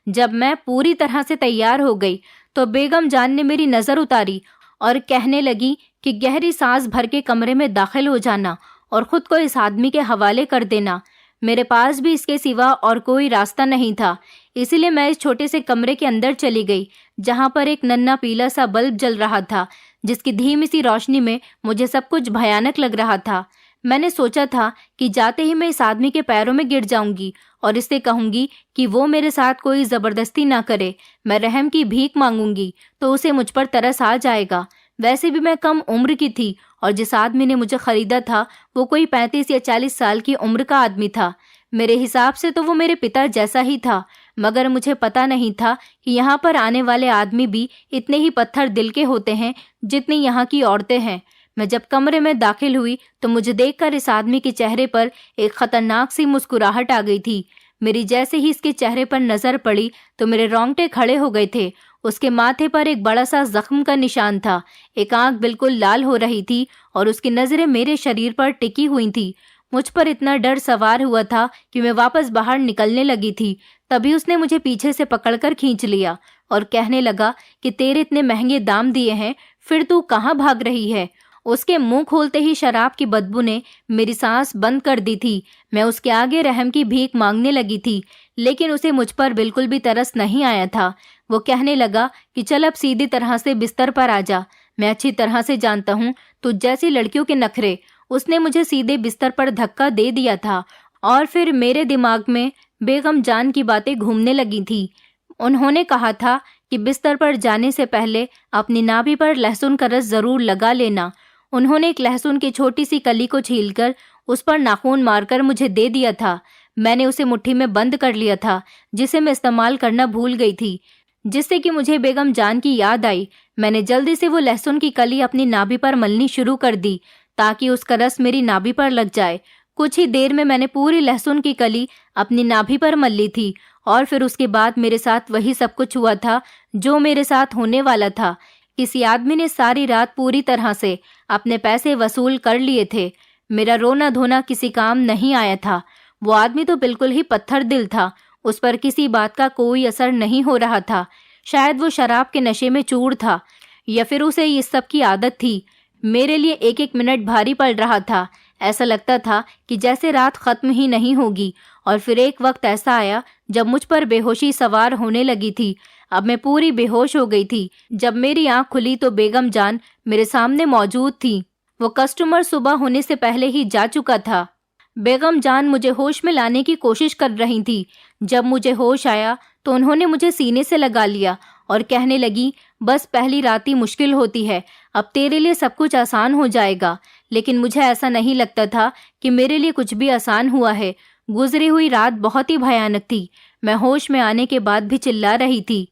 Speaker 1: जब मैं पूरी तरह से तैयार हो गई तो बेगम जान ने मेरी नज़र उतारी और कहने लगी कि गहरी सांस भर के कमरे में दाखिल हो जाना और खुद को इस आदमी के हवाले कर देना। मेरे पास भी इसके सिवा और कोई रास्ता नहीं था, इसलिए मैं इस छोटे से कमरे के अंदर चली गई, जहां पर एक नन्हा पीला सा बल्ब जल रहा था, जिसकी धीमी सी रोशनी में मुझे सब कुछ भयानक लग रहा था। मैंने सोचा था कि जाते ही मैं इस आदमी के पैरों में गिर जाऊंगी और इससे कहूंगी कि वो मेरे साथ कोई जबरदस्ती ना करे। मैं रहम की भीख मांगूंगी तो उसे मुझ पर तरस आ जाएगा। वैसे भी मैं कम उम्र की थी और जिस आदमी ने मुझे खरीदा था वो कोई 35 या 40 साल की उम्र का आदमी था। मेरे हिसाब से तो वो मेरे पिता जैसा ही था, मगर मुझे पता नहीं था कि यहाँ पर आने वाले आदमी भी इतने ही पत्थर दिल के होते हैं जितनी यहाँ की औरतें हैं। मैं जब कमरे में दाखिल हुई तो मुझे देखकर इस आदमी के चेहरे पर एक खतरनाक सी मुस्कुराहट आ गई थी। मेरी जैसे ही इसके चेहरे पर नजर पड़ी तो मेरे रोंगटे खड़े हो गए थे। उसके माथे पर एक बड़ा सा जख्म का निशान था, एक आंख बिल्कुल लाल हो रही थी और उसकी नजरें मेरे शरीर पर टिकी हुई थी। मुझ पर इतना डर सवार हुआ था कि मैं वापस बाहर निकलने लगी थी। तभी उसने मुझे पीछे से पकड़कर खींच लिया और कहने लगा कि तेरे इतने महंगे दाम दिए हैं, फिर तू कहाँ भाग रही है। उसके मुंह खोलते ही शराब की बदबू ने मेरी सांस बंद कर दी थी। मैं उसके आगे रहम की भीख मांगने लगी थी, लेकिन उसे मुझ पर बिल्कुल भी तरस नहीं आया था। वो कहने लगा कि चल अब सीधी तरह से बिस्तर पर आ जा। मैं अच्छी तरह से जानता हूँ तो जैसी लड़कियों के नखरे। उसने मुझे सीधे बिस्तर पर धक्का दे दिया था और फिर मेरे दिमाग में बेगम जान की बातें घूमने लगी थी। उन्होंने कहा था कि बिस्तर पर जाने से पहले अपनी नाभि पर लहसुन का रस जरूर लगा लेना। उन्होंने एक लहसुन की छोटी सी कली को छीलकर उस पर नाखून मारकर मुझे दे दिया था। मैंने उसे मुट्ठी में बंद कर लिया था, जिसे मैं इस्तेमाल करना भूल गई थी, जिससे कि मुझे बेगम जान की याद आई। मैंने जल्दी से वो लहसुन की कली अपनी नाभि पर मलनी शुरू कर दी ताकि उसका रस मेरी नाभि पर लग जाए। कुछ ही देर में मैंने पूरी लहसुन की कली अपनी नाभि पर मल ली थी और फिर उसके बाद मेरे साथ वही सब कुछ हुआ था जो मेरे साथ होने वाला था। किसी आदमी ने सारी रात पूरी तरह से अपने पैसे वसूल कर लिए थे। मेरा रोना धोना किसी काम नहीं आया था। वो आदमी तो बिल्कुल ही पत्थर दिल था। उस पर किसी बात का कोई असर नहीं हो रहा था। शायद वो शराब के नशे में चूर था या फिर उसे इस सब की आदत थी। मेरे लिए एक एक मिनट भारी पड़ रहा था। ऐसा लगता था कि जैसे रात खत्म ही नहीं होगी। और फिर एक वक्त ऐसा आया जब मुझ पर बेहोशी सवार होने लगी थी। अब मैं पूरी बेहोश हो गई थी। जब मेरी आंख खुली तो बेगम जान मेरे सामने मौजूद थी। वो कस्टमर सुबह होने से पहले ही जा चुका था। बेगम जान मुझे होश में लाने की कोशिश कर रही थी। जब मुझे होश आया तो उन्होंने मुझे सीने से लगा लिया और कहने लगी, बस पहली रात ही मुश्किल होती है, अब तेरे लिए सब कुछ आसान हो जाएगा। लेकिन मुझे ऐसा नहीं लगता था कि मेरे लिए कुछ भी आसान हुआ है। गुजरी हुई रात बहुत ही भयानक थी। मैं होश में आने के बाद भी चिल्ला रही थी।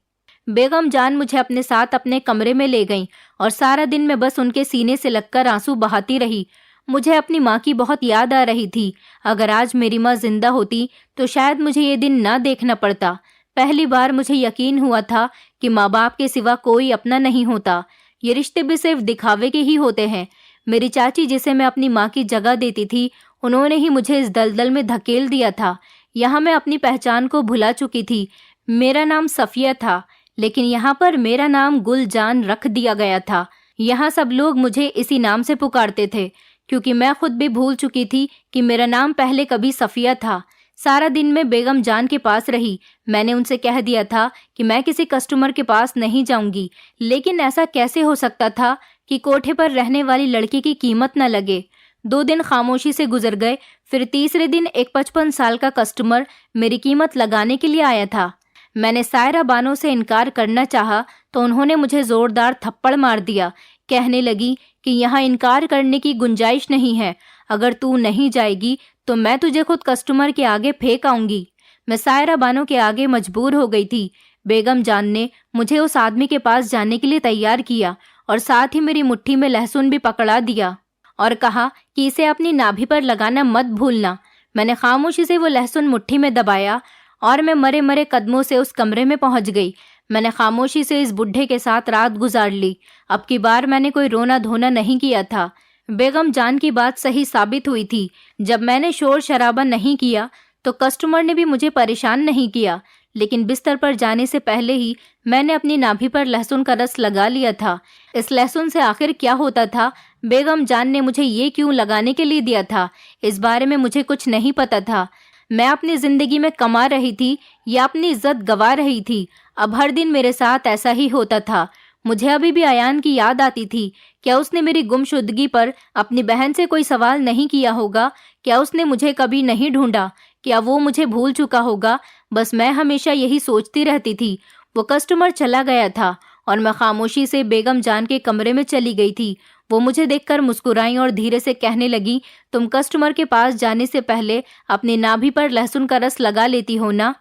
Speaker 1: बेगम जान मुझे अपने साथ अपने कमरे में ले गईं और सारा दिन मैं बस उनके सीने से लगकर आंसू बहाती रही। मुझे अपनी माँ की बहुत याद आ रही थी। अगर आज मेरी माँ जिंदा होती तो शायद मुझे ये दिन ना देखना पड़ता। पहली बार मुझे यकीन हुआ था कि माँ बाप के सिवा कोई अपना नहीं होता। ये रिश्ते भी सिर्फ दिखावे के ही होते हैं। मेरी चाची, जिसे मैं अपनी माँ की जगह देती थी, उन्होंने ही मुझे इस दलदल में धकेल दिया था। यहाँ मैं अपनी पहचान को भुला चुकी थी। मेरा नाम सफिया था, लेकिन यहाँ पर मेरा नाम गुलजान रख दिया गया था। यहाँ सब लोग मुझे इसी नाम से पुकारते थे, क्योंकि मैं खुद भी भूल चुकी थी कि मेरा नाम पहले कभी सफिया था। सारा दिन मैं बेगम जान के पास रही। मैंने उनसे कह दिया था कि मैं किसी कस्टमर के पास नहीं जाऊंगी, लेकिन ऐसा कैसे हो सकता था कि कोठे पर रहने वाली लड़की की कीमत न लगे। 2 दिन खामोशी से गुजर गए। फिर तीसरे दिन एक 55 साल का कस्टमर मेरी कीमत लगाने के लिए आया था। मैंने सायरा बानो से इनकार करना चाहा तो उन्होंने मुझे जोरदार थप्पड़ मार दिया। कहने लगी कि यहाँ इनकार करने की गुंजाइश नहीं है। अगर तू नहीं जाएगी तो मैं तुझे खुद कस्टमर के आगे फेंक आऊंगी। मैं सायरा बानो के आगे मजबूर हो गई थी। बेगम जान ने मुझे उस आदमी के पास जाने के लिए तैयार किया और साथ ही मेरी मुट्ठी में लहसुन भी पकड़ा दिया और कहा कि इसे अपनी नाभि पर लगाना मत भूलना। मैंने खामोशी से वो लहसुन मुट्ठी में दबाया और मैं मरे मरे कदमों से उस कमरे में पहुंच गई। मैंने खामोशी से इस बुढ़े के साथ रात गुजार ली। अब की बार मैंने कोई रोना धोना नहीं किया था। बेगम जान की बात सही साबित हुई थी। जब मैंने शोर शराबा नहीं किया तो कस्टमर ने भी मुझे परेशान नहीं किया, लेकिन बिस्तर पर जाने से पहले ही मैंने अपनी नाभि पर लहसुन का रस लगा लिया था। इस लहसुन से आखिर क्या होता था? बेगम जान ने मुझे ये क्यों लगाने के लिए दिया था? इस बारे में मुझे कुछ नहीं पता था। मैं अपनी जिंदगी में कमा रही थी या अपनी इज्जत गंवा रही थी। अब हर दिन मेरे साथ ऐसा ही होता था। मुझे अभी भी अयान की याद आती थी। क्या उसने मेरी गुमशुदगी पर अपनी बहन से कोई सवाल नहीं किया होगा? क्या उसने मुझे कभी नहीं ढूंढा? क्या वो मुझे भूल चुका होगा? बस मैं हमेशा यही सोचती रहती थी। वो कस्टमर चला गया था और मैं खामोशी से बेगम जान के कमरे में चली गई थी। वो मुझे देखकर मुस्कुराई और धीरे से कहने लगी, तुम कस्टमर के पास जाने से पहले अपनी नाभि पर लहसुन का रस लगा लेती हो ना?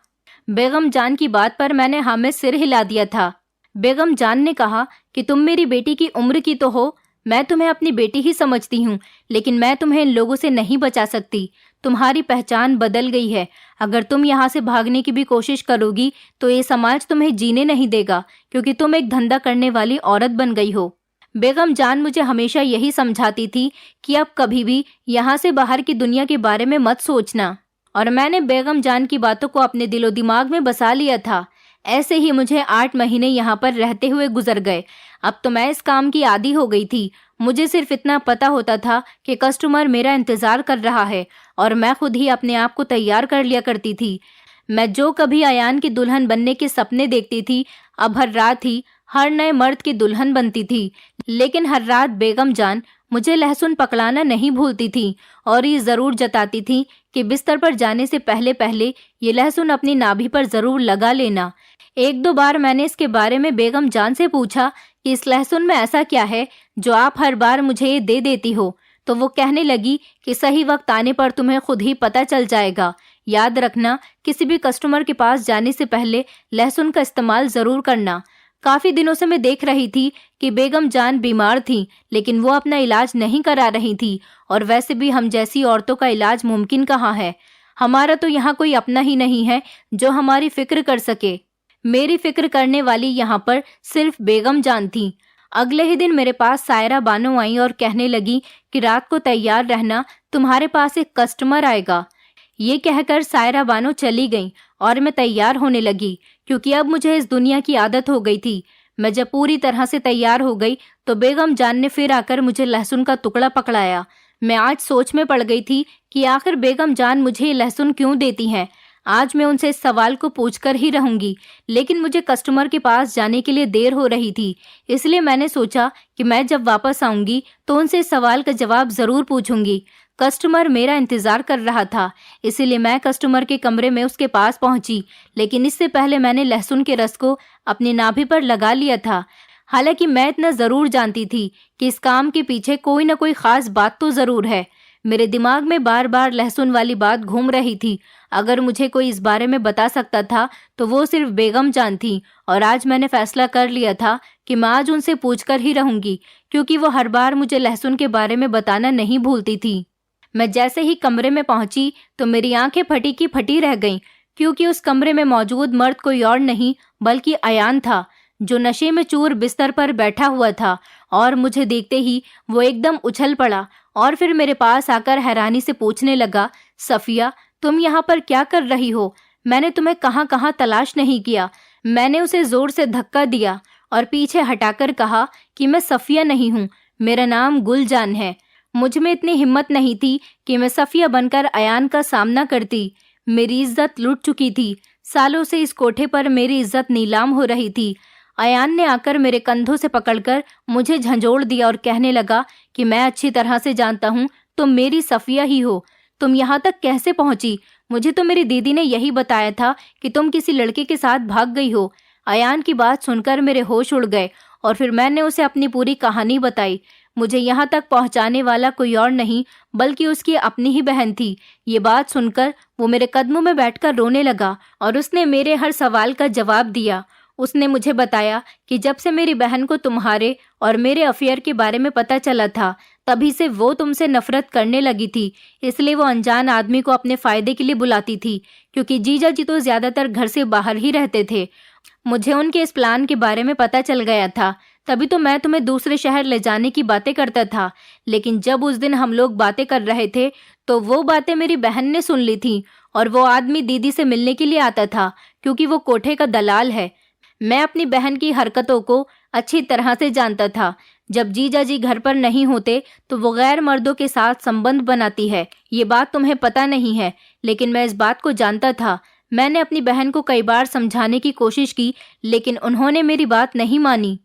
Speaker 1: बेगम जान की बात पर मैंने हाँ में सिर हिला दिया था। बेगम जान ने कहा कि तुम मेरी बेटी की उम्र की तो हो। मैं तुम्हें अपनी बेटी ही समझती हूँ, लेकिन मैं तुम्हें इन लोगों से नहीं बचा सकती। तुम्हारी पहचान बदल गई है। अगर तुम यहाँ से भागने की भी कोशिश करोगी तो ये समाज तुम्हें जीने नहीं देगा, क्योंकि तुम एक धंधा करने वाली औरत बन गई हो। बेगम जान मुझे हमेशा यही समझाती थी कि अब कभी भी यहाँ से बाहर की दुनिया के बारे में मत सोचना, और मैंने बेगम जान की बातों को अपने दिलो दिमाग में बसा लिया था। ऐसे ही मुझे 8 महीने यहाँ पर रहते हुए गुजर गए। अब तो मैं इस काम की आदी हो गई थी। मुझे सिर्फ इतना पता होता था कि कस्टमर मेरा इंतजार कर रहा है और मैं खुद ही अपने आप को तैयार कर लिया करती थी। मैं जो कभी अयान की दुल्हन बनने के सपने देखती थी, अब हर रात ही हर नए मर्द की दुल्हन बनती थी, लेकिन हर रात बेगम जान मुझे लहसुन पकड़ाना नहीं भूलती थी और ये जरूर जताती थी कि बिस्तर पर जाने से पहले पहले ये लहसुन अपनी नाभि पर जरूर लगा लेना। एक दो बार मैंने इसके बारे में बेगम जान से पूछा कि इस लहसुन में ऐसा क्या है जो आप हर बार मुझे ये दे देती हो, तो वो कहने लगी कि सही वक्त आने पर तुम्हें खुद ही पता चल जाएगा। याद रखना, किसी भी कस्टमर के पास जाने से पहले लहसुन का इस्तेमाल जरूर करना। काफी दिनों से मैं देख रही थी कि बेगम जान बीमार थी, लेकिन वो अपना इलाज नहीं करा रही थी, और वैसे भी हम जैसी औरतों का इलाज मुमकिन कहाँ है। हमारा तो यहाँ कोई अपना ही नहीं है जो हमारी फिक्र कर सके। मेरी फिक्र करने वाली यहाँ पर सिर्फ बेगम जान थी। अगले ही दिन मेरे पास सायरा बानो आई और कहने लगी कि रात को तैयार रहना, तुम्हारे पास एक कस्टमर आएगा। ये कहकर सायरा बानो चली गई और मैं तैयार होने लगी, क्योंकि अब मुझे इस दुनिया की आदत हो गई थी। मैं जब पूरी तरह से तैयार हो गई तो बेगम जान ने फिर आकर मुझे लहसुन का टुकड़ा पकड़ाया। मैं आज सोच में पड़ गई थी कि आखिर बेगम जान मुझे ये लहसुन क्यों देती हैं। आज मैं उनसे इस सवाल को पूछकर ही रहूंगी, लेकिन मुझे कस्टमर के पास जाने के लिए देर हो रही थी, इसलिए मैंने सोचा कि मैं जब वापस आऊंगी तो उनसे इस सवाल का जवाब जरूर पूछूंगी। कस्टमर मेरा इंतजार कर रहा था, इसीलिए मैं कस्टमर के कमरे में उसके पास पहुंची, लेकिन इससे पहले मैंने लहसुन के रस को अपनी नाभि पर लगा लिया था। हालांकि मैं इतना जरूर जानती थी कि इस काम के पीछे कोई न कोई खास बात तो जरूर है। मेरे दिमाग में बार बार लहसुन वाली बात घूम रही थी। अगर मुझे कोई इस बारे में बता सकता था तो वो सिर्फ बेगम जान थी, और आज मैंने फैसला कर लिया था कि मैं आज उनसे पूछकर ही रहूंगी, क्योंकि वो हर बार मुझे लहसुन के बारे में बताना नहीं भूलती थी। मैं जैसे ही कमरे में पहुंची तो मेरी आंखें फटी की फटी रह गईं, क्योंकि उस कमरे में मौजूद मर्द कोई और नहीं बल्कि अयान था, जो नशे में चूर बिस्तर पर बैठा हुआ था। और मुझे देखते ही वो एकदम उछल पड़ा और फिर मेरे पास आकर हैरानी से पूछने लगा, सफिया, तुम यहाँ पर क्या कर रही हो? मैंने तुम्हें कहाँ कहाँ तलाश नहीं किया। मैंने उसे जोर से धक्का दिया और पीछे हटाकर कहा कि मैं सफिया नहीं हूँ, मेरा नाम गुलजान है। मुझ में इतनी हिम्मत नहीं थी कि मैं सफिया बनकर अयान का सामना करती। मेरी इज्जत लुट चुकी थी। सालों से इस कोठे पर मेरी इज्जत नीलाम हो रही थी। अयान ने आकर मेरे कंधों से पकड़कर मुझे झंझोड़ दिया और कहने लगा कि मैं अच्छी तरह से जानता हूँ तुम मेरी सफिया ही हो। तुम यहाँ तक कैसे पहुंची? मुझे तो मेरी दीदी ने यही बताया था कि तुम किसी लड़के के साथ भाग गई हो। अयान की बात सुनकर मेरे होश उड़ गए और फिर मैंने उसे अपनी पूरी कहानी बताई। मुझे यहाँ तक पहुँचाने वाला कोई और नहीं बल्कि उसकी अपनी ही बहन थी। ये बात सुनकर वो मेरे कदमों में बैठकर रोने लगा और उसने मेरे हर सवाल का जवाब दिया। उसने मुझे बताया कि जब से मेरी बहन को तुम्हारे और मेरे अफेयर के बारे में पता चला था, तभी से वो तुमसे नफरत करने लगी थी। इसलिए वो अनजान आदमी को अपने फायदे के लिए बुलाती थी, क्योंकि जीजा जी तो ज्यादातर घर से बाहर ही रहते थे। मुझे उनके इस प्लान के बारे में पता चल गया था, तभी तो मैं तुम्हें दूसरे शहर ले जाने की बातें करता था। लेकिन जब उस दिन हम लोग बातें कर रहे थे तो वो बातें मेरी बहन ने सुन ली थी, और वो आदमी दीदी से मिलने के लिए आता था, क्योंकि वो कोठे का दलाल है। मैं अपनी बहन की हरकतों को अच्छी तरह से जानता था। जब जीजा जी घर पर नहीं होते तो वो गैर मर्दों के साथ संबंध बनाती है। ये बात तुम्हें पता नहीं है, लेकिन मैं इस बात को जानता था। मैंने अपनी बहन को कई बार समझाने की कोशिश की, लेकिन उन्होंने मेरी बात नहीं मानी।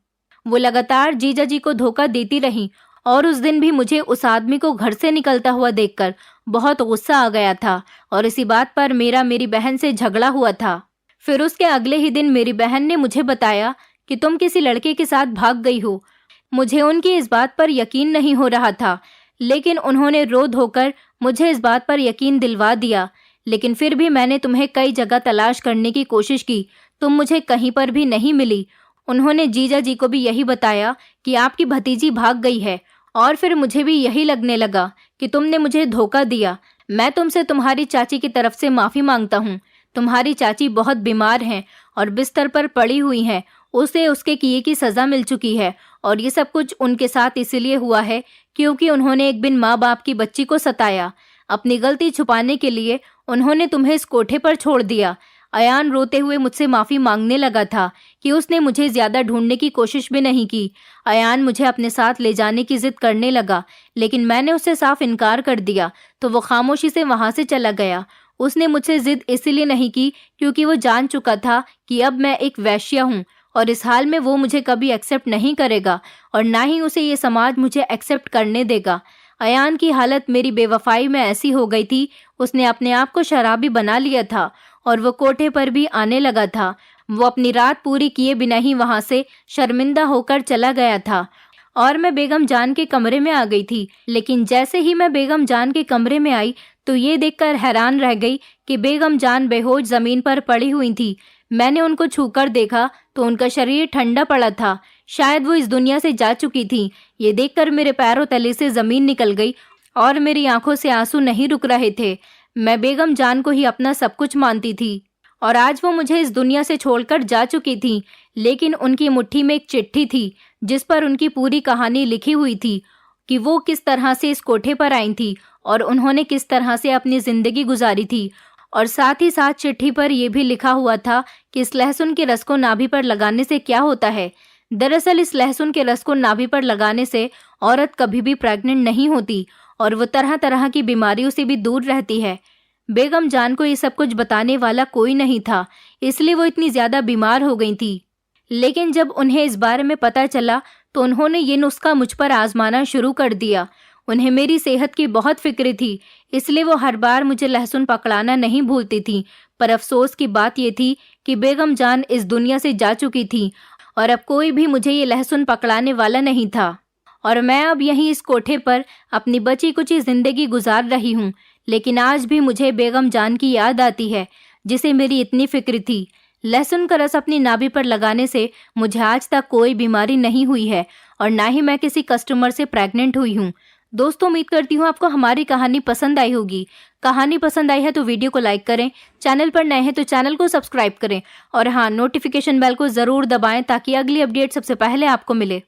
Speaker 1: वो लगातार जीजा जी को धोखा देती रही, और उस दिन भी मुझे उस आदमी को घर से निकलता हुआ देखकर बहुत गुस्सा आ गया था, और इसी बात पर मेरी बहन से झगड़ा हुआ था। फिर उसके अगले ही दिन मेरी बहन ने मुझे बताया कि तुम किसी लड़के के साथ भाग गई हो। मुझे उनकी इस बात पर यकीन नहीं हो रहा था, लेकिन उन्होंने रो धोकर मुझे इस बात पर यकीन दिलवा दिया। लेकिन फिर भी मैंने तुम्हें कई जगह तलाश करने की कोशिश की, तुम मुझे कहीं पर भी नहीं मिली। उन्होंने जीजा जी को भी यही बताया कि आपकी भतीजी भाग गई है, और फिर मुझे भी यही लगने लगा कि तुमने मुझे धोखा दिया। मैं तुमसे तुम्हारी चाची की तरफ से माफी मांगता हूँ। तुम्हारी चाची बहुत बीमार हैं और बिस्तर पर पड़ी हुई हैं। उसे उसके किए की सजा मिल चुकी है, और ये सब कुछ उनके साथ इसलिए हुआ है क्योंकि उन्होंने एक बिन माँ बाप की बच्ची को सताया। अपनी गलती छुपाने के लिए उन्होंने तुम्हें इस कोठे पर छोड़ दिया। अयान रोते हुए मुझसे माफी मांगने लगा था कि उसने मुझे ज्यादा ढूंढने की कोशिश भी नहीं की। अयान मुझे अपने साथ ले जाने की जिद करने लगा, लेकिन मैंने उससे साफ इनकार कर दिया, तो वो खामोशी से वहां से चला गया। उसने मुझसे जिद इसलिए नहीं की क्योंकि वो जान चुका था कि अब मैं एक वैश्या हूँ और इस हाल में वो मुझे कभी एक्सेप्ट नहीं करेगा और ना ही उसे ये समाज मुझे एक्सेप्ट करने देगा। अयान की हालत मेरी बेवफाई में ऐसी हो गई थी, उसने अपने आप को शराबी बना लिया था और वो कोठे पर भी आने लगा था। वो अपनी रात पूरी किए बिना ही वहां से शर्मिंदा होकर चला गया था और मैं बेगम जान के कमरे में आ गई थी। लेकिन जैसे ही मैं बेगम जान के कमरे में आई तो ये देखकर हैरान रह गई कि बेगम जान बेहोश जमीन पर पड़ी हुई थी। मैंने उनको छूकर देखा तो उनका शरीर ठंडा पड़ा था, शायद वो इस दुनिया से जा चुकी थी। ये देखकर मेरे पैरों तले से जमीन निकल गई और मेरी आंखों से आंसू नहीं रुक रहे थे। मैं बेगम जान को ही अपना सब कुछ मानती थी और आज वो मुझे इस दुनिया से छोड़कर जा चुकी थी। लेकिन उनकी मुट्ठी में एक चिट्ठी थी जिस पर उनकी पूरी कहानी लिखी हुई थी कि वो किस तरह से इस कोठे पर आई थी और उन्होंने किस तरह से अपनी जिंदगी गुजारी थी। और साथ ही साथ चिट्ठी पर यह भी लिखा हुआ था कि इस लहसुन के रस को नाभि पर लगाने से क्या होता है। दरअसल इस लहसुन के रस को नाभि पर लगाने से औरत कभी भी प्रेग्नेंट नहीं होती और वो तरह तरह की बीमारियों से भी दूर रहती है। बेगम जान को ये सब कुछ बताने वाला कोई नहीं था, इसलिए वो इतनी ज्यादा बीमार हो गई थी। लेकिन जब उन्हें इस बारे में पता चला तो उन्होंने ये नुस्खा मुझ पर आजमाना शुरू कर दिया। उन्हें मेरी सेहत की बहुत फिक्र थी, इसलिए वो हर बार मुझे लहसुन पकड़ाना नहीं भूलती थी। पर अफसोस की बात ये थी कि बेगम जान इस दुनिया से जा चुकी थी और अब कोई भी मुझे ये लहसुन पकड़ाने वाला नहीं था और मैं अब यहीं इस कोठे पर अपनी बची कुची जिंदगी गुजार रही हूँ। लेकिन आज भी मुझे बेगम जान की याद आती है जिसे मेरी इतनी फिक्र थी। लहसुन का रस अपनी नाभि पर लगाने से मुझे आज तक कोई बीमारी नहीं हुई है और ना ही मैं किसी कस्टमर से प्रेग्नेंट हुई हूँ। दोस्तों, उम्मीद करती हूँ आपको हमारी कहानी पसंद आई होगी। कहानी पसंद आई है तो वीडियो को लाइक करें, चैनल पर नए हैं तो चैनल को सब्सक्राइब करें और हाँ, नोटिफिकेशन बेल को जरूर दबाएं ताकि अगली अपडेट सबसे पहले आपको मिले।